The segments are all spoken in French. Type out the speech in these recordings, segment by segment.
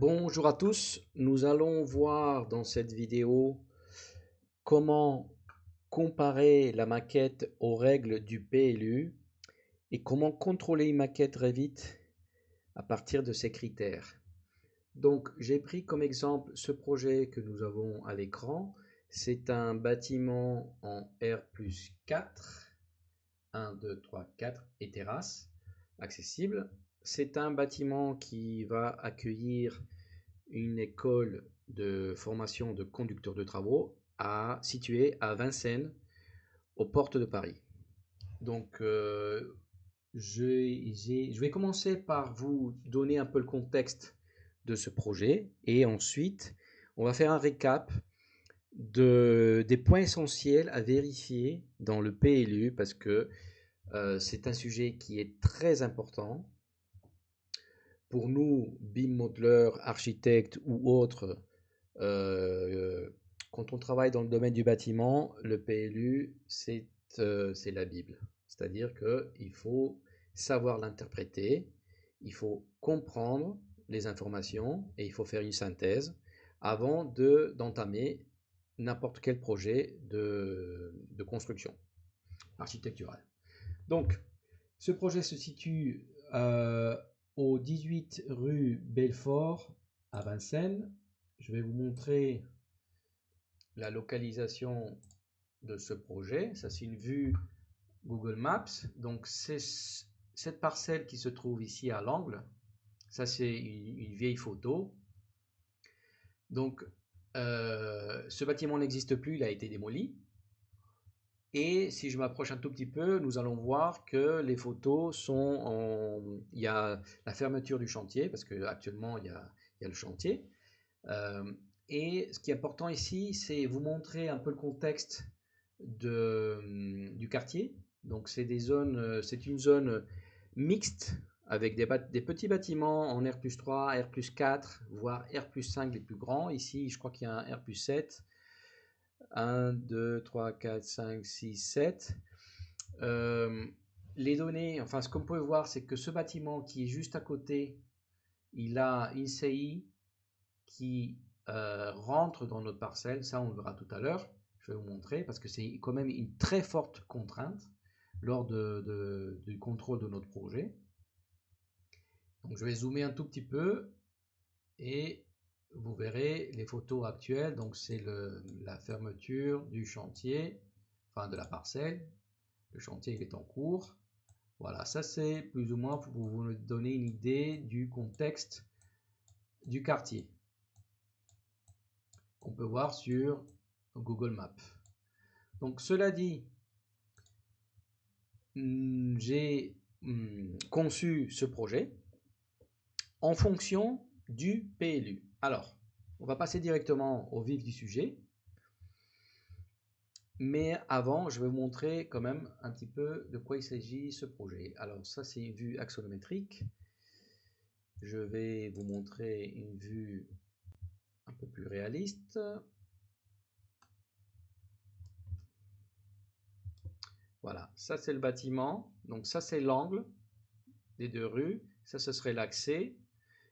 Bonjour à tous, nous allons voir dans cette vidéo comment comparer la maquette aux règles du PLU et comment contrôler une maquette Revit à partir de ces critères. Donc j'ai pris comme exemple ce projet que nous avons à l'écran. C'est un bâtiment en R+4, 1, 2, 3, 4 et terrasse accessible. C'est un bâtiment qui va accueillir une école de formation de conducteurs de travaux située à Vincennes, aux portes de Paris. Donc, je vais commencer par vous donner un peu le contexte de ce projet et ensuite, on va faire un récap des points essentiels à vérifier dans le PLU parce que c'est un sujet qui est très important. Pour nous, BIM modeleurs, architectes ou autres, euh, quand on travaille dans le domaine du bâtiment, le PLU, c'est la Bible. C'est-à-dire qu'il faut savoir l'interpréter, il faut comprendre les informations et il faut faire une synthèse avant d'entamer n'importe quel projet de construction architecturale. Donc, ce projet se situe au 18 rue Belfort à Vincennes. Je vais vous montrer la localisation de ce projet. Ça, c'est une vue Google Maps. Donc, c'est cette parcelle qui se trouve ici à l'angle. Ça, c'est une vieille photo. Donc, ce bâtiment n'existe plus, il a été démoli. Et si je m'approche un tout petit peu, nous allons voir que les photos sont il y a la fermeture du chantier, parce qu'actuellement il y a le chantier. Euh, et ce qui est important ici, c'est vous montrer un peu le contexte du quartier. Donc c'est une zone mixte avec des petits bâtiments en R+3, R+4, voire R+5 les plus grands. Ici, je crois qu'il y a un R+7. 1, 2, 3, 4, 5, 6, 7. Les données, enfin ce qu'on peut voir, c'est que ce bâtiment qui est juste à côté, il a une CI qui rentre dans notre parcelle. Ça, on le verra tout à l'heure. Je vais vous montrer parce que c'est quand même une très forte contrainte lors du contrôle de notre projet. Donc je vais zoomer un tout petit peu et vous verrez les photos actuelles. Donc c'est la fermeture du chantier, enfin de la parcelle. Le chantier il est en cours. Voilà, ça c'est plus ou moins pour vous donner une idée du contexte du quartier qu'on peut voir sur Google Maps. Donc cela dit, j'ai conçu ce projet en fonction du PLU. Alors, on va passer directement au vif du sujet. Mais avant, je vais vous montrer quand même un petit peu de quoi il s'agit ce projet. Alors ça, c'est une vue axonométrique. Je vais vous montrer une vue un peu plus réaliste. Voilà, ça c'est le bâtiment. Donc ça c'est l'angle des deux rues. Ça ce serait l'accès.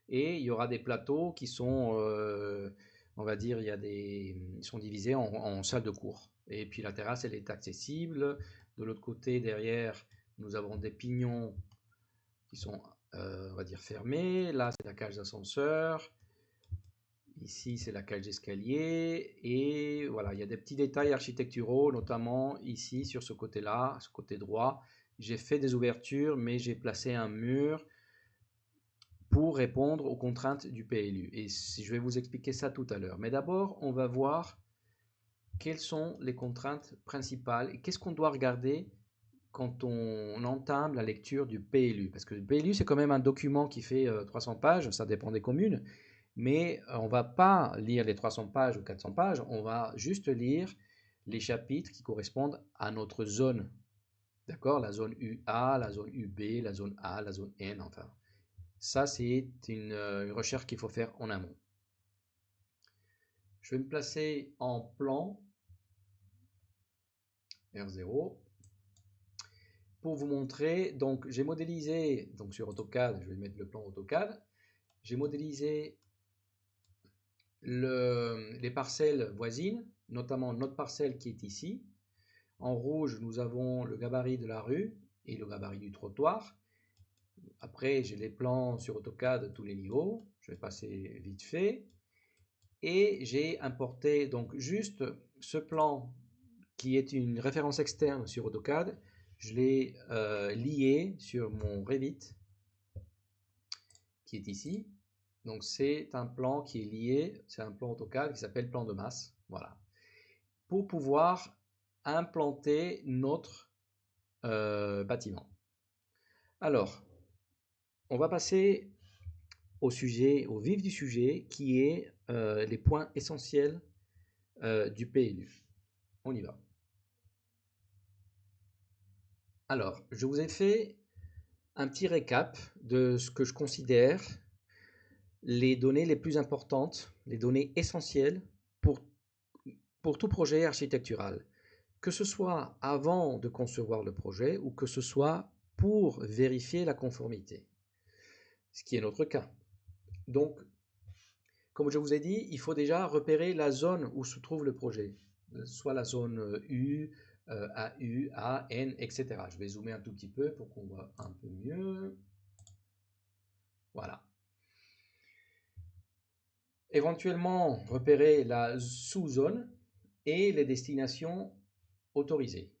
Et il y aura des plateaux qui sont, on va dire, ils sont divisés en salles de cours. Et puis la terrasse, elle est accessible. De l'autre côté, derrière, nous avons des pignons qui sont, on va dire, fermés. Là, c'est la cage d'ascenseur. Ici, c'est la cage d'escalier. Et voilà, il y a des petits détails architecturaux, notamment ici, sur ce côté-là, ce côté droit. J'ai fait des ouvertures, mais j'ai placé un mur pour répondre aux contraintes du PLU. Et je vais vous expliquer ça tout à l'heure. Mais d'abord, on va voir quelles sont les contraintes principales et qu'est-ce qu'on doit regarder quand on entame la lecture du PLU. Parce que le PLU, c'est quand même un document qui fait 300 pages, ça dépend des communes, mais on ne va pas lire les 300 pages ou 400 pages, on va juste lire les chapitres qui correspondent à notre zone. D'accord? La zone UA, la zone UB, la zone A, la zone N, enfin. Ça, c'est une recherche qu'il faut faire en amont. Je vais me placer en plan R0 pour vous montrer. Donc, j'ai modélisé, donc sur AutoCAD, je vais mettre le plan AutoCAD. J'ai modélisé les parcelles voisines, notamment notre parcelle qui est ici. En rouge, nous avons le gabarit de la rue et le gabarit du trottoir. Après, j'ai les plans sur AutoCAD de tous les niveaux. Je vais passer vite fait. Et j'ai importé donc juste ce plan qui est une référence externe sur AutoCAD. Je l'ai lié sur mon Revit qui est ici. Donc c'est un plan qui est lié, c'est un plan AutoCAD qui s'appelle plan de masse. Voilà. Pour pouvoir implanter notre bâtiment. Alors, on va passer au vif du sujet, qui est les points essentiels du PLU. On y va. Alors, je vous ai fait un petit récap de ce que je considère les données les plus importantes, les données essentielles pour tout projet architectural, que ce soit avant de concevoir le projet ou que ce soit pour vérifier la conformité, ce qui est notre cas. Donc, comme je vous ai dit, il faut déjà repérer la zone où se trouve le projet, soit la zone U, AU, A, N, etc. Je vais zoomer un tout petit peu pour qu'on voit un peu mieux. Voilà. Éventuellement, repérer la sous-zone et les destinations autorisées.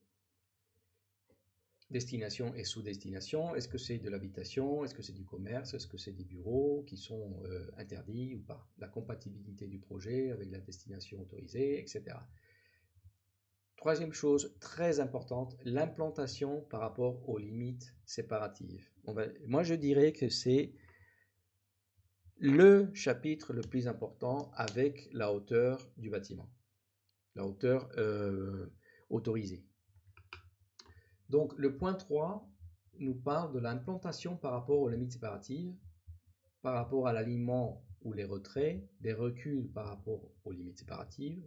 Destination et sous-destination, est-ce que c'est de l'habitation, est-ce que c'est du commerce, est-ce que c'est des bureaux qui sont interdits ou pas, la compatibilité du projet avec la destination autorisée, etc. Troisième chose très importante, l'implantation par rapport aux limites séparatives. Moi je dirais que c'est le chapitre le plus important avec la hauteur du bâtiment, la hauteur autorisée. Donc le point 3 nous parle de l'implantation par rapport aux limites séparatives, par rapport à l'alignement ou les retraits, des reculs par rapport aux limites séparatives,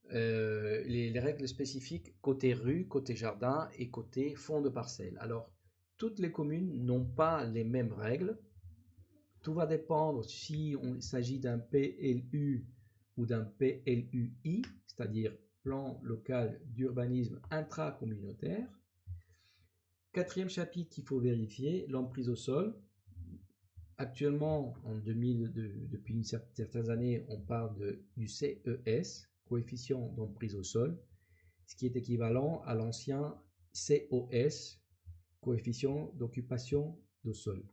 les règles spécifiques côté rue, côté jardin et côté fond de parcelle. Alors, toutes les communes n'ont pas les mêmes règles. Tout va dépendre si il s'agit d'un PLU ou d'un PLUI, c'est-à-dire plan local d'urbanisme intracommunautaire. Quatrième chapitre qu'il faut vérifier, l'emprise au sol. Actuellement, depuis certaines années, on parle du CES, coefficient d'emprise au sol, ce qui est équivalent à l'ancien COS, coefficient d'occupation de sol.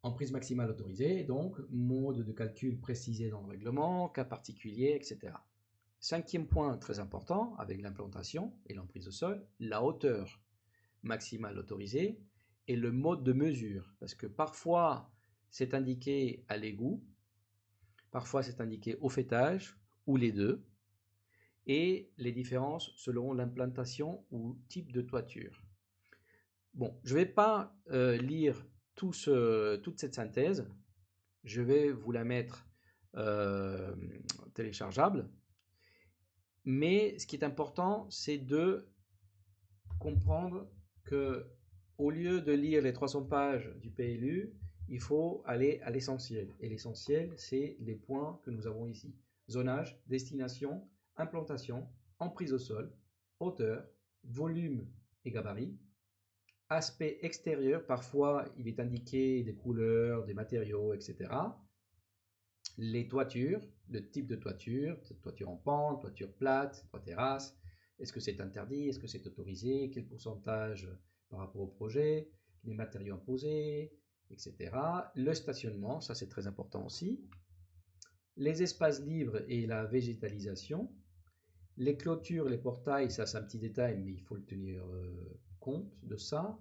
Emprise maximale autorisée, donc mode de calcul précisé dans le règlement, cas particulier, etc. Cinquième point très important avec l'implantation et l'emprise au sol, la hauteur maximale autorisée et le mode de mesure, parce que parfois c'est indiqué à l'égout, parfois c'est indiqué au faîtage ou les deux, et les différences selon l'implantation ou type de toiture. Bon, je ne vais pas lire toute cette synthèse, je vais vous la mettre téléchargeable, mais ce qui est important, c'est de comprendre que au lieu de lire les 300 pages du PLU, il faut aller à l'essentiel. Et l'essentiel, c'est les points que nous avons ici. Zonage, destination, implantation, emprise au sol, hauteur, volume et gabarit. Aspect extérieur, parfois il est indiqué des couleurs, des matériaux, etc. Les toitures, le type de toiture en pente, toiture plate, toit terrasse. Est-ce que c'est interdit? Est-ce que c'est autorisé? Quel pourcentage par rapport au projet? Les matériaux imposés, etc. Le stationnement, ça c'est très important aussi. Les espaces libres et la végétalisation. Les clôtures, les portails, ça c'est un petit détail, mais il faut le tenir compte de ça.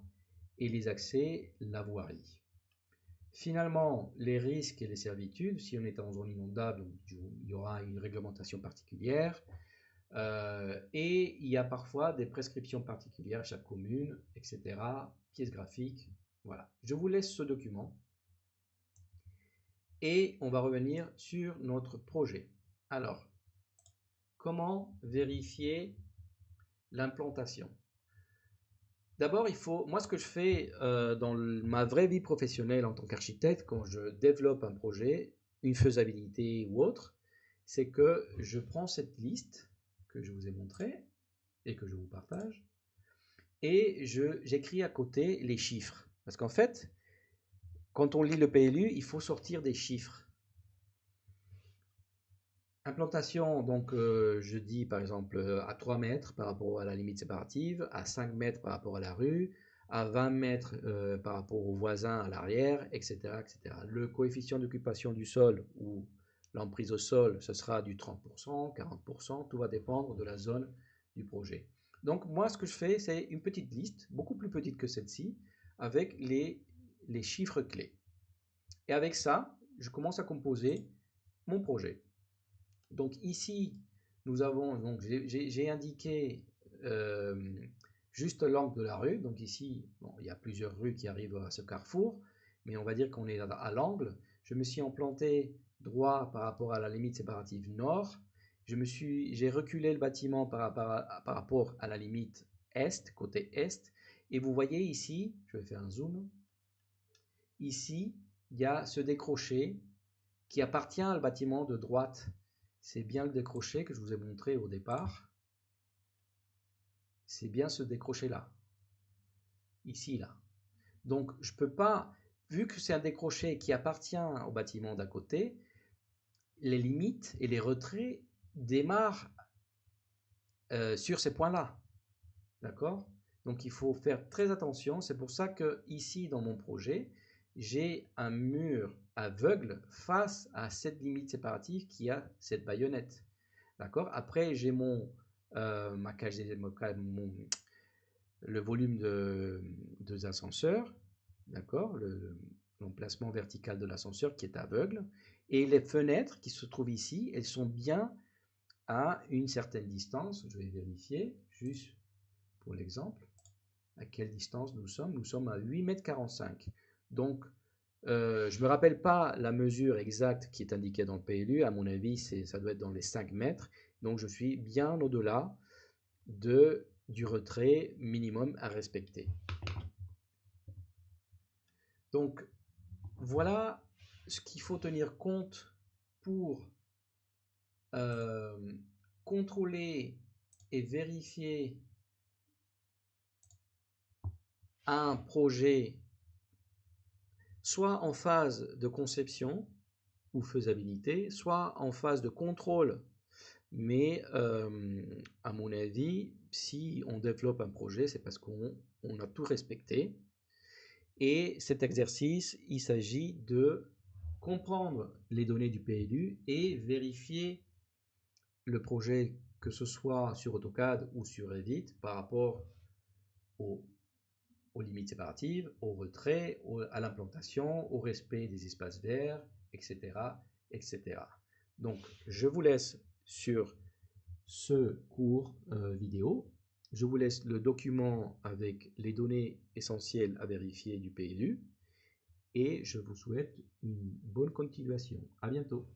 Et les accès, la voirie. Finalement, les risques et les servitudes, si on est en zone inondable, il y aura une réglementation particulière. Et il y a parfois des prescriptions particulières à chaque commune, etc. Pièces graphiques. Voilà. Je vous laisse ce document. Et on va revenir sur notre projet. Alors, comment vérifier l'implantation? D'abord, moi ce que je fais dans ma vraie vie professionnelle en tant qu'architecte, quand je développe un projet, une faisabilité ou autre, c'est que je prends cette liste que je vous ai montrée et que je vous partage, et j'écris à côté les chiffres. Parce qu'en fait, quand on lit le PLU, il faut sortir des chiffres. Implantation, donc je dis par exemple à 3 mètres par rapport à la limite séparative, à 5 mètres par rapport à la rue, à 20 mètres par rapport aux voisins à l'arrière, etc., etc. Le coefficient d'occupation du sol ou l'emprise au sol, ce sera du 30%, 40%, tout va dépendre de la zone du projet. Donc moi ce que je fais, c'est une petite liste, beaucoup plus petite que celle-ci, avec les chiffres clés. Et avec ça, je commence à composer mon projet. Donc ici, nous avons, donc j'ai indiqué euh, juste l'angle de la rue. Donc ici, bon, il y a plusieurs rues qui arrivent à ce carrefour, mais on va dire qu'on est à l'angle. Je me suis implanté droit par rapport à la limite séparative nord. J'ai reculé le bâtiment par rapport à la limite est, côté est. Et vous voyez ici, je vais faire un zoom. Ici, il y a ce décroché qui appartient au bâtiment de droite. C'est bien le décroché que je vous ai montré au départ. C'est bien ce décroché-là. Ici, là. Donc, je ne peux pas, vu que c'est un décroché qui appartient au bâtiment d'à côté, les limites et les retraits démarrent sur ces points-là. D'accord? Donc, il faut faire très attention. C'est pour ça que ici, dans mon projet, j'ai un mur aveugle face à cette limite séparative qui a cette baïonnette. D'accord? Après, j'ai ma cage, le volume des ascenseurs, d'accord? L'emplacement vertical de l'ascenseur qui est aveugle. Et les fenêtres qui se trouvent ici, elles sont bien à une certaine distance. Je vais vérifier, juste pour l'exemple, à quelle distance nous sommes. Nous sommes à 8,45 m. Donc, je ne me rappelle pas la mesure exacte qui est indiquée dans le PLU. À mon avis, ça doit être dans les 5 mètres. Donc, je suis bien au-delà du retrait minimum à respecter. Donc, voilà ce qu'il faut tenir compte pour contrôler et vérifier un projet, soit en phase de conception ou faisabilité, soit en phase de contrôle. Mais à mon avis, si on développe un projet, c'est parce qu'on a tout respecté. Et cet exercice, il s'agit de comprendre les données du PLU et vérifier le projet, que ce soit sur AutoCAD ou sur Revit, par rapport aux limites séparatives, au retrait, à l'implantation, au respect des espaces verts, etc., etc. Donc, je vous laisse sur ce cours vidéo. Je vous laisse le document avec les données essentielles à vérifier du PLU et je vous souhaite une bonne continuation. À bientôt.